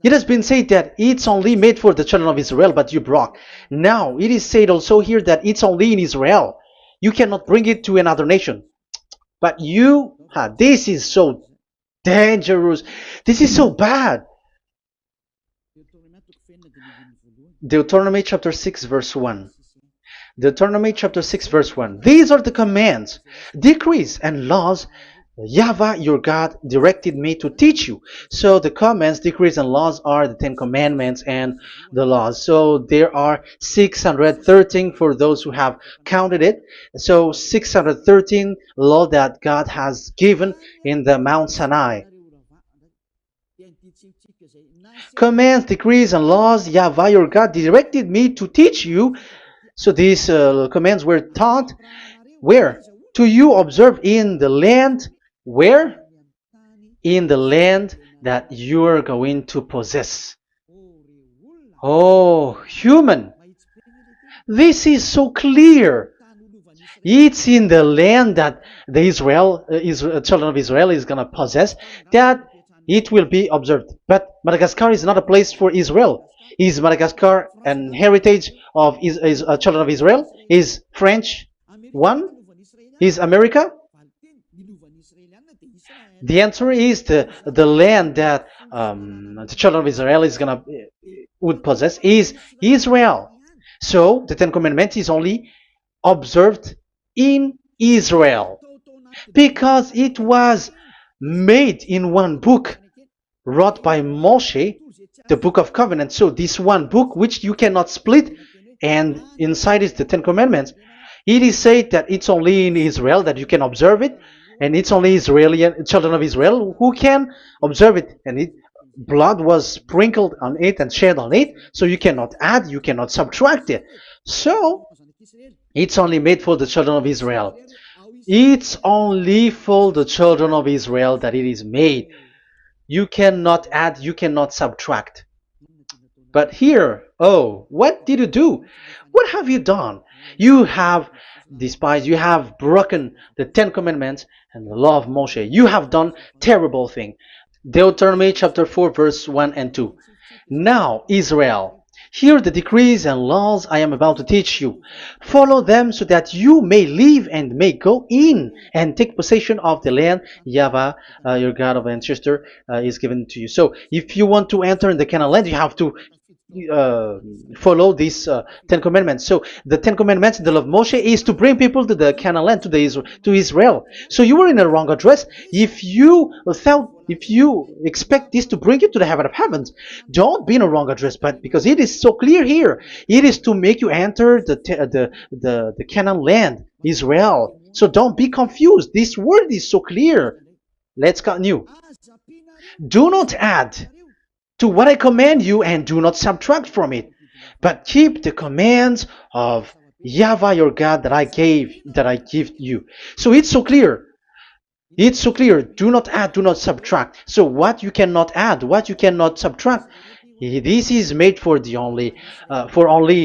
It has been said that it's only made for the children of Israel, but you broke. Now, it is said also here that it's only in Israel. You cannot bring it to another nation. But this is so dangerous. This is so bad. Deuteronomy chapter 6 verse 1. Deuteronomy chapter 6 verse 1. These are the commands, decrees, and laws YAHVAH your God directed me to teach you. So the commands, decrees, and laws are the Ten Commandments and the laws. So there are 613 for those who have counted it. So 613 law that God has given in the Mount Sinai. Commands, decrees, and laws YAHVAH your God directed me to teach you. So these commands were taught where? To you observe in the land. Where? In the land that you are going to possess. Oh, human. This is so clear. It's in the land that the children of Israel is going to possess, that it will be observed. But Madagascar is not a place for Israel. Is Madagascar an heritage of children of Israel? Is French one? Is America? The answer is the land that the children of Israel would possess is Israel. So the Ten Commandments is only observed in Israel, because it was made in one book wrote by Moshe, the Book of Covenant. So this one book, which you cannot split, and inside is the Ten Commandments. It is said that it's only in Israel that you can observe it, and it's only children of Israel who can observe it. And blood was sprinkled on it and shed on it, so you cannot add, you cannot subtract it. So it's only made for the children of Israel. It's only for the children of Israel that it is made. You cannot add, you cannot subtract. But here, what did you do? What have you done? You have despised, you have broken the Ten Commandments and the law of Moshe. You have done terrible thing. Deuteronomy chapter 4 verse 1 and 2. Now, Israel, hear the decrees and laws I am about to teach you. Follow them so that you may live and may go in and take possession of the land YAHVAH, your God of ancestor, is given to you. So if you want to enter in the Canaan land, you have to uh, follow these Ten Commandments. So the Ten Commandments, the law of Moshe, is to bring people to the Canaan land, to Israel. So you were in the wrong address. If you expect this to bring you to the heaven of heavens, don't be in a wrong address. But because it is so clear here, it is to make you enter the Canaan land, Israel. So don't be confused. This word is so clear. Let's continue. Do not add to what I command you, and do not subtract from it, but keep the commands of Yahweh your God that I give you. So it's so clear. It's so clear. Do not add, do not subtract. So what you cannot add, what you cannot subtract, this is made for only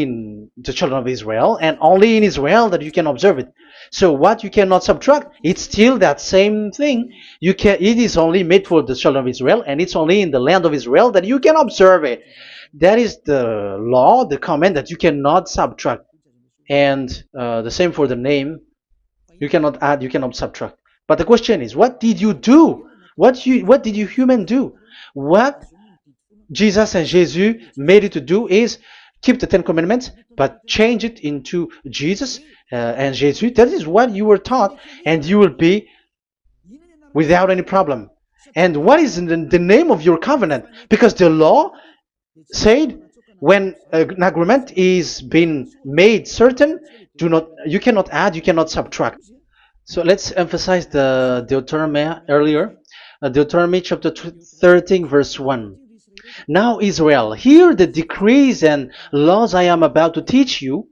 in the children of Israel, and only in Israel that you can observe it. So what you cannot subtract, it's still that same thing. It is only made for the children of Israel, and it's only in the land of Israel that you can observe it. That is the law, the command that you cannot subtract. And the same for the name. You cannot add, you cannot subtract. But the question is, what did you do? What did you human do? What Jesus and Jesus made you to do is keep the Ten Commandments, but change it into Jesus and Jesus. That is what you were taught, and you will be without any problem. And what is the name of your covenant? Because the law said when an agreement is being made certain, you cannot add, you cannot subtract. So let's emphasize the Deuteronomy earlier. Deuteronomy chapter 13, verse 1. Now, Israel, hear the decrees and laws I am about to teach you.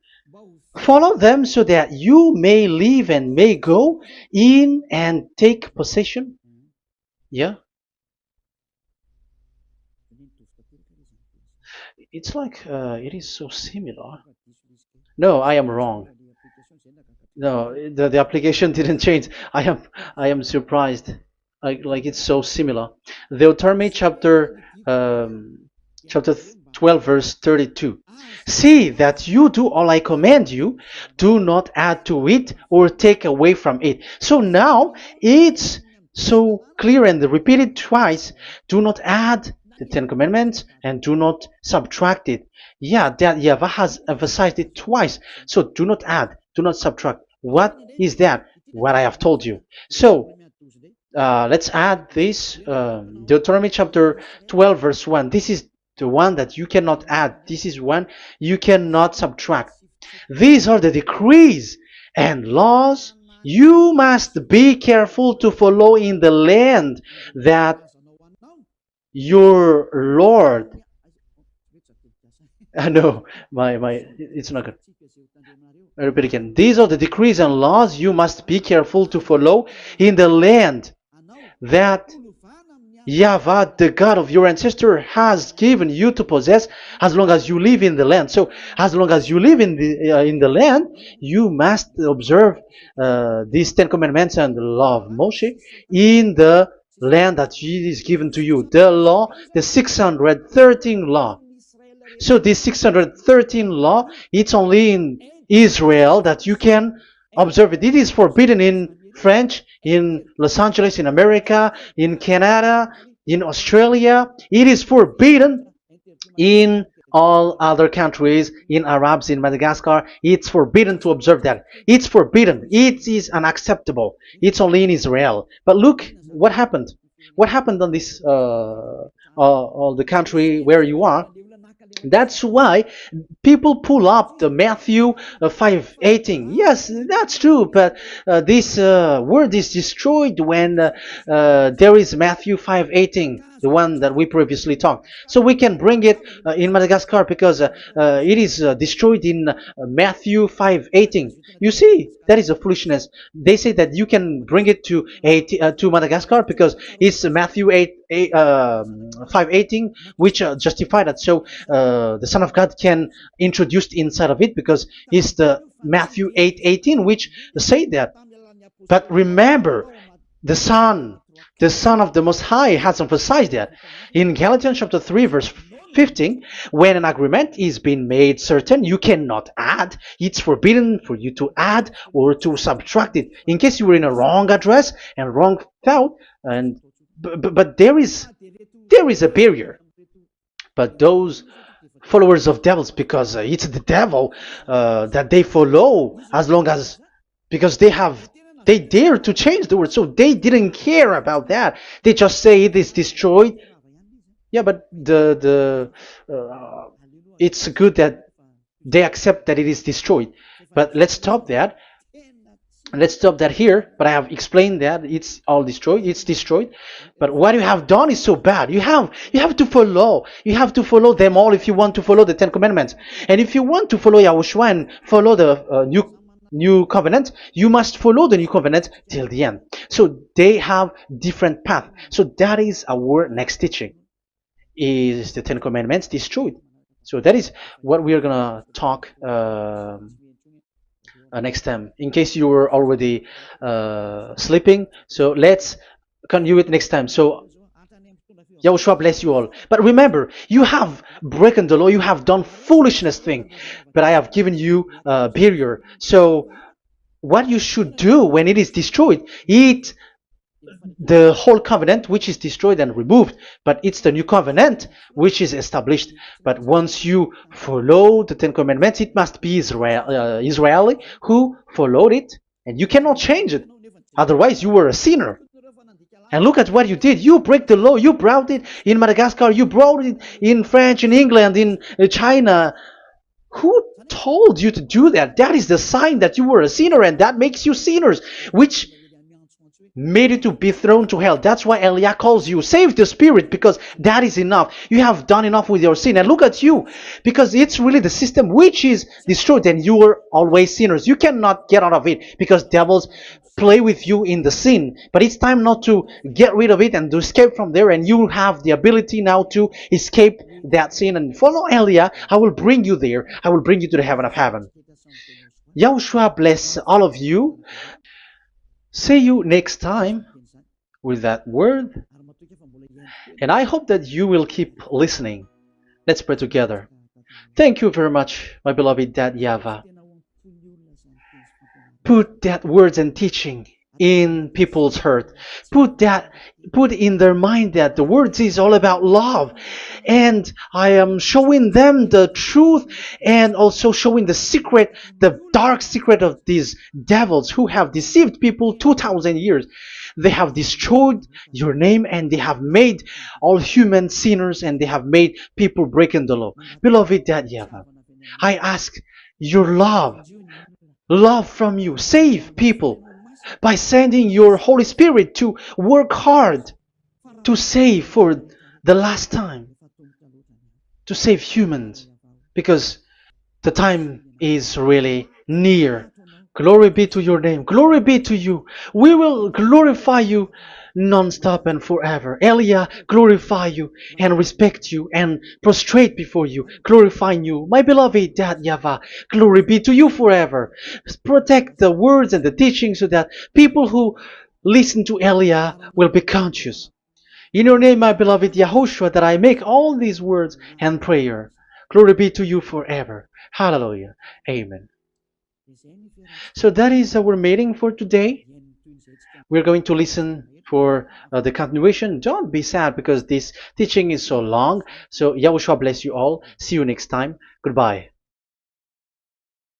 Follow them so that you may live and may go in and take possession. Yeah? It's like it is so similar. No, I am wrong. No, the application didn't change. I am surprised. Like it's so similar. Deuteronomy chapter 12 verse 32. See that you do all I command you. Do not add to it or take away from it. So now it's so clear and repeated twice. Do not add the Ten Commandments and do not subtract it. Yeah, that YAHVAH has emphasized it twice. So do not add, do not subtract. What is that? What I have told you. So let's add this Deuteronomy chapter 12 verse 1. This is the one that you cannot add. This is one you cannot subtract. These are the decrees and laws you must be careful to follow in the land that your Lord. No, it's not good. I repeat again. These are the decrees and laws you must be careful to follow in the land that YAHVAH, the God of your ancestor, has given you to possess as long as you live in the land. So, as long as you live in the land, you must observe these Ten Commandments and the law of Moshe in the land that is given to you. The law, the 613 law. So this 613 law, it's only in Israel that you can observe it. It is forbidden in French, in Los Angeles, in America, in Canada, in Australia. It is forbidden in all other countries, in Arabs, in Madagascar. It's forbidden to observe that. It's forbidden. It is unacceptable. It's only in Israel. But look what happened. What happened on this, all the country where you are? That's why people pull up the Matthew 5:18. Yes, that's true, but this word is destroyed when there is Matthew 5:18, the one that we previously talked. So we can bring it in Madagascar because it is destroyed in Matthew 5:18. You see, that is a foolishness. They say that you can bring it to Madagascar because it's Matthew 5:18, which justify that. So the Son of God can introduce inside of it because it's the Matthew 8:18 which say that. But remember, the Son of the Most High has emphasized that in Galatians chapter 3 verse 15, when an agreement is being made certain, you cannot add. It's forbidden for you to add or to subtract it. In case you were in a wrong address and wrong thought, but there is a barrier. But those followers of devils because it's the devil that they follow, as long as, because they dare to change the word, so they didn't care about that. They just say it is destroyed. Yeah, but it's good that they accept that it is destroyed. But let's stop that here. But I have explained that it's all destroyed. It's destroyed. But what you have done is so bad. You have to follow. You have to follow them all if you want to follow the Ten Commandments. And if you want to follow Yahushua and follow the new covenant, you must follow the new covenant till the end. So they have different path. So that is our next teaching. Is the Ten Commandments destroyed? So that is what we are gonna talk next time, in case you were already sleeping. So let's continue it next time. So Yahushua bless you all. But remember, you have broken the law, you have done foolishness thing, but I have given you a barrier. So what you should do when it is destroyed, it the whole covenant which is destroyed and removed, but it's the new covenant which is established. But once you follow the Ten Commandments, it must be Israeli who followed it, and you cannot change it, otherwise you were a sinner. And look at what you did. You break the law. You brought it in Madagascar, you brought it in France, in England, in China. Who told you to do that? That is the sign that you were a sinner, and that makes you sinners, which made you to be thrown to hell. That's why Elia calls you, save the spirit, because that is enough. You have done enough with your sin. And look at you, because it's really the system which is destroyed, and you were always sinners. You cannot get out of it, because devils play with you in the sin. But it's time not to get rid of it and to escape from there, and you have the ability now to escape that sin and follow Elia. I will bring you there. I will bring you to the heaven of heaven. Yahushua bless all of you. See you next time with that word. And I hope that you will keep listening. Let's pray together. Thank you very much, my beloved Dad YAHVAH. Put that words and teaching in people's heart. Put in their mind that the words is all about love. And I am showing them the truth, and also showing the secret, the dark secret of these devils who have deceived people 2,000 years. They have destroyed your name, and they have made all human sinners, and they have made people breaking the law. Beloved Dad YAHVAH, I ask your love from you. Save people by sending your Holy Spirit to work hard to save for the last time, to save humans, because the time is really near. Glory be to your name. Glory be to you. We will glorify you non-stop and forever. Elia, glorify you and respect you and prostrate before you, glorifying you. My beloved Dad YAHVAH, glory be to you forever. Protect the words and the teaching so that people who listen to Elia will be conscious. In your name, my beloved YAHOSHUAH, that I make all these words and prayer. Glory be to you forever. Hallelujah. Amen. So that is our meeting for today. We're going to listen for the continuation. Don't be sad because this teaching is so long. So Yahushua bless you all. See you next time. Goodbye.